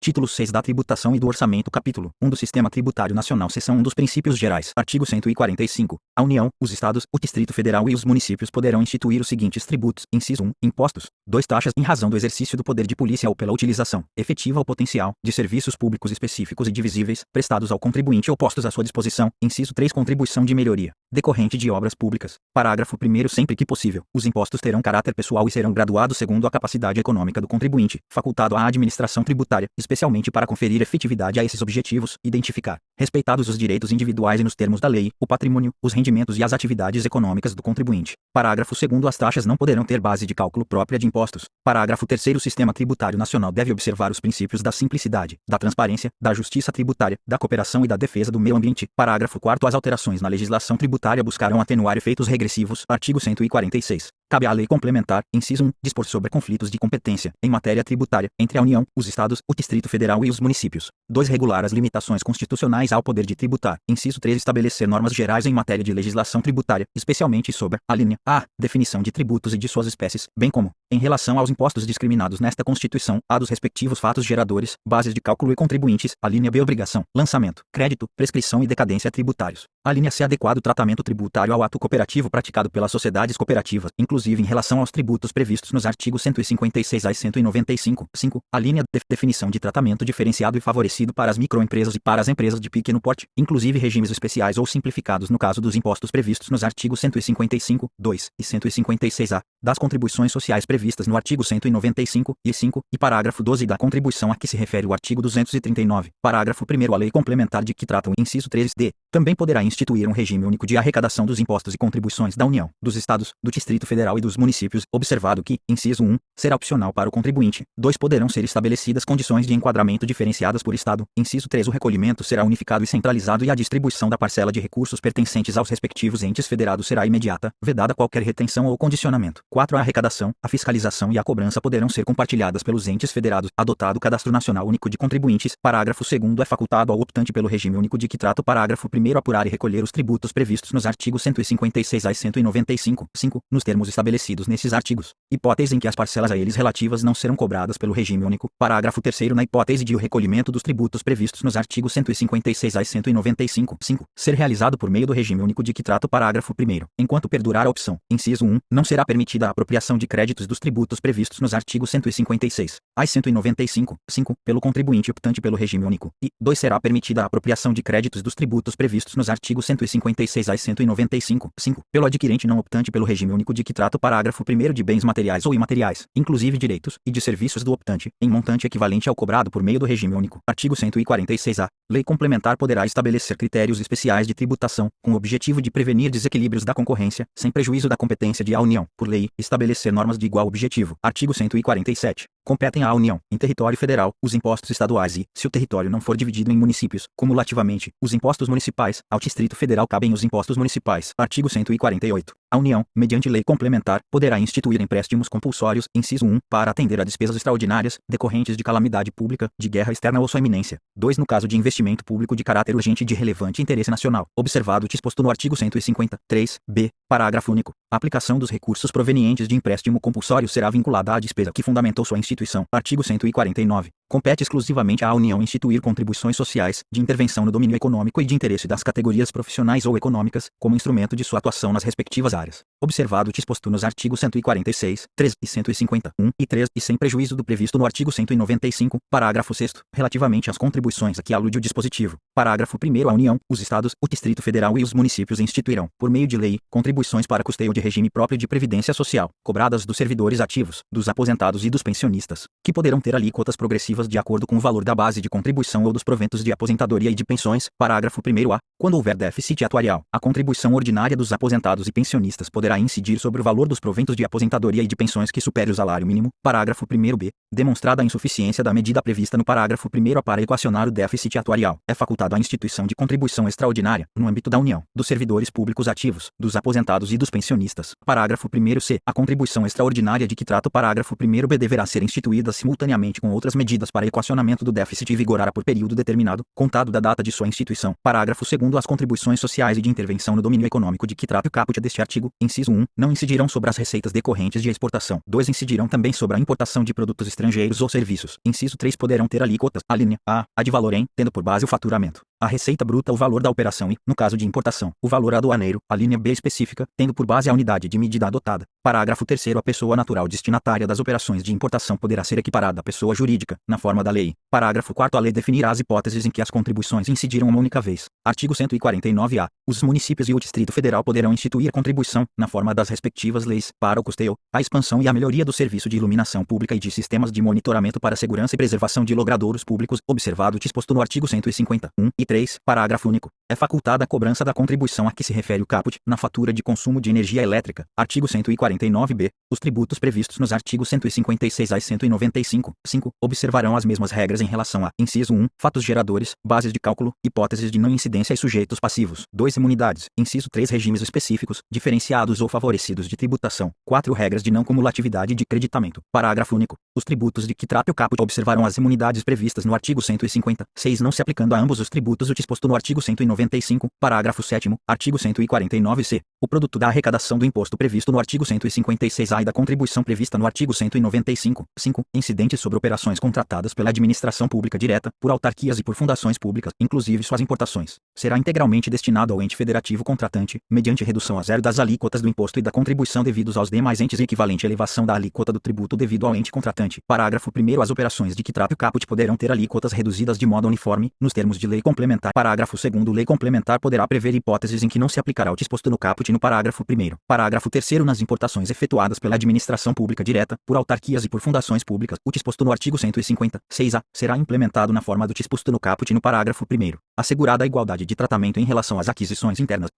Título 6 da Tributação e do Orçamento. Capítulo 1 do Sistema Tributário Nacional. Seção 1 dos Princípios Gerais. Artigo 145. A União, os Estados, o Distrito Federal e os municípios poderão instituir os seguintes tributos. Inciso 1. Impostos. 2. Taxas, em razão do exercício do poder de polícia ou pela utilização, efetiva ou potencial, de serviços públicos específicos e divisíveis, prestados ao contribuinte ou postos à sua disposição. Inciso 3. Contribuição de melhoria, decorrente de obras públicas. Parágrafo 1º. Sempre que possível, os impostos terão caráter pessoal e serão graduados segundo a capacidade econômica do contribuinte, facultado à administração tributária, especialmente para conferir efetividade a esses objetivos, identificar, respeitados os direitos individuais e nos termos da lei, o patrimônio, os rendimentos e as atividades econômicas do contribuinte. Parágrafo 2º. As taxas não poderão ter base de cálculo própria de impostos. Parágrafo 3º. O Sistema Tributário Nacional deve observar os princípios da simplicidade, da transparência, da justiça tributária, da cooperação e da defesa do meio ambiente. Parágrafo 4º. As alterações na legislação tributária buscarão atenuar efeitos regressivos. Artigo 146. Cabe à lei complementar, inciso 1, dispor sobre conflitos de competência, em matéria tributária, entre a União, os Estados, o Distrito Federal e os municípios. 2. Regular as limitações constitucionais ao poder de tributar. Inciso 3. Estabelecer normas gerais em matéria de legislação tributária, especialmente sobre a linha A. Definição de tributos e de suas espécies, bem como, em relação aos impostos discriminados nesta Constituição, a dos respectivos fatos geradores, bases de cálculo e contribuintes. A linha B. Obrigação, lançamento, crédito, prescrição e decadência tributários. A linha C. Adequado tratamento tributário ao ato cooperativo praticado pelas sociedades cooperativas, inclusive em relação aos tributos previstos nos artigos 156 a 195. 5. A linha D. Definição de tratamento diferenciado e favorecido para as microempresas e para as empresas de pequeno porte, inclusive regimes especiais ou simplificados no caso dos impostos previstos nos artigos 155, 2 e 156-A, das contribuições sociais previstas no artigo 195 e 5, e parágrafo 12 da contribuição a que se refere o artigo 239. Parágrafo 1º. A lei complementar de que trata o inciso 3d também poderá instituir um regime único de arrecadação dos impostos e contribuições da União, dos Estados, do Distrito Federal e dos municípios, observado que, inciso 1, será opcional para o contribuinte. 2. Poderão ser estabelecidas condições de enquadramento diferenciadas por Estado. Inciso 3. O recolhimento será unificado e centralizado e a distribuição da parcela de recursos pertencentes aos respectivos entes federados será imediata, vedada qualquer retenção ou condicionamento. 4. A arrecadação, a fiscalização e a cobrança poderão ser compartilhadas pelos entes federados, adotado Cadastro Nacional Único de Contribuintes. Parágrafo 2º. É facultado ao optante pelo regime único de que trata o parágrafo 1º apurar e recolher os tributos previstos nos artigos 156 a 195. 5. Nos termos estabelecidos nesses artigos, hipótese em que as parcelas a eles relativas não serão cobradas pelo regime único. Parágrafo 3º. Na hipótese de o recolhimento dos tributos previstos nos artigos 156 a 195. 5. Ser realizado por meio do regime único de que trata o parágrafo 1º. Enquanto perdurar a opção, inciso 1, não será permitida a apropriação de créditos dos tributos previstos nos artigos 156 a 195. 5. Pelo contribuinte optante pelo regime único. E 2. Será permitida a apropriação de créditos dos tributos previstos nos artigos 156 a 195. 5. Pelo adquirente não optante pelo regime único de que trata o parágrafo 1º de bens materiais ou imateriais, inclusive direitos, e de serviços do optante, em montante equivalente ao cobrado por meio do regime único. Artigo 146-A. Lei complementar poderá estabelecer critérios especiais de tributação, com o objetivo de prevenir desequilíbrios da concorrência, sem prejuízo da competência de a União, por lei, estabelecer normas de igual objetivo. Artigo 147. Competem à União, em território federal, os impostos estaduais e, se o território não for dividido em municípios, cumulativamente, os impostos municipais. Ao Distrito Federal cabem os impostos municipais. Artigo 148. A União, mediante lei complementar, poderá instituir empréstimos compulsórios, inciso 1, para atender a despesas extraordinárias, decorrentes de calamidade pública, de guerra externa ou sua iminência. 2. No caso de investimento público de caráter urgente e de relevante interesse nacional, observado o disposto no artigo 153-B, parágrafo único. A aplicação dos recursos provenientes de empréstimo compulsório será vinculada à despesa que fundamentou sua instituição. Artigo 149. Compete exclusivamente à União instituir contribuições sociais, de intervenção no domínio econômico e de interesse das categorias profissionais ou econômicas, como instrumento de sua atuação nas respectivas áreas. Observado o disposto nos artigos 146, 3 e 151 e 3 e sem prejuízo do previsto no artigo 195, parágrafo 6º, relativamente às contribuições a que alude o dispositivo. Parágrafo 1º. A União, os Estados, o Distrito Federal e os municípios instituirão, por meio de lei, contribuições para custeio de regime próprio de previdência social, cobradas dos servidores ativos, dos aposentados e dos pensionistas, que poderão ter alíquotas progressivas de acordo com o valor da base de contribuição ou dos proventos de aposentadoria e de pensões. Parágrafo 1º-A. Quando houver déficit atuarial, a contribuição ordinária dos aposentados e pensionistas poderá incidir sobre o valor dos proventos de aposentadoria e de pensões que supere o salário mínimo. Parágrafo 1º-B. Demonstrada a insuficiência da medida prevista no parágrafo 1º para equacionar o déficit atuarial, é facultado à instituição de contribuição extraordinária, no âmbito da União, dos servidores públicos ativos, dos aposentados e dos pensionistas previstas. Parágrafo 1º-C. A contribuição extraordinária de que trata o parágrafo 1º-B deverá ser instituída simultaneamente com outras medidas para equacionamento do déficit e vigorará por período determinado, contado da data de sua instituição. Parágrafo 2º. As contribuições sociais e de intervenção no domínio econômico de que trata o caput deste artigo, inciso 1, não incidirão sobre as receitas decorrentes de exportação. 2. Incidirão também sobre a importação de produtos estrangeiros ou serviços. Inciso 3. Poderão ter alíquotas, alínea A de valor em, tendo por base o faturamento, a receita bruta o valor da operação e, no caso de importação, o valor aduaneiro, a linha B específica, tendo por base a unidade de medida adotada. Parágrafo 3º. A pessoa natural destinatária das operações de importação poderá ser equiparada à pessoa jurídica, na forma da lei. Parágrafo 4º. A lei definirá as hipóteses em que as contribuições incidiram uma única vez. Artigo 149-A. Os municípios e o Distrito Federal poderão instituir contribuição, na forma das respectivas leis, para o custeio, a expansão e a melhoria do serviço de iluminação pública e de sistemas de monitoramento para segurança e preservação de logradouros públicos, observado o disposto no artigo 150-1 e 3, parágrafo único. É facultada a cobrança da contribuição a que se refere o caput, na fatura de consumo de energia elétrica. Artigo 149-B. Os tributos previstos nos artigos 156-A e 195, 5, observarão as mesmas regras em relação a, inciso 1, fatos geradores, bases de cálculo, hipóteses de não incidência e sujeitos passivos. 2. Imunidades. Inciso 3. Regimes específicos, diferenciados ou favorecidos de tributação. 4. Regras de não cumulatividade de creditamento. Parágrafo único. Os tributos de que trata o caput observarão as imunidades previstas no artigo 150, 6, não se aplicando a ambos os tributos o disposto no artigo 195, parágrafo 7º, artigo 149-C. O produto da arrecadação do imposto previsto no artigo 156-A e da contribuição prevista no artigo 195, 5, incidentes sobre operações contratadas pela administração pública direta, por autarquias e por fundações públicas, inclusive suas importações, será integralmente destinado ao ente federativo contratante, mediante redução a zero das alíquotas do imposto e da contribuição devidos aos demais entes e equivalente elevação da alíquota do tributo devido ao ente contratante. Parágrafo 1º. As operações de que trata o caput poderão ter alíquotas reduzidas de modo uniforme, nos termos de lei complementar. Parágrafo 2º. Lei complementar poderá prever hipóteses em que não se aplicará o disposto no caput no parágrafo 1º. Parágrafo 3º. Nas importações efetuadas pela administração pública direta, por autarquias e por fundações públicas, o disposto no artigo 150, 6A, será implementado na forma do disposto no caput no parágrafo 1º, assegurada a igualdade de tratamento em relação às aquisições internas.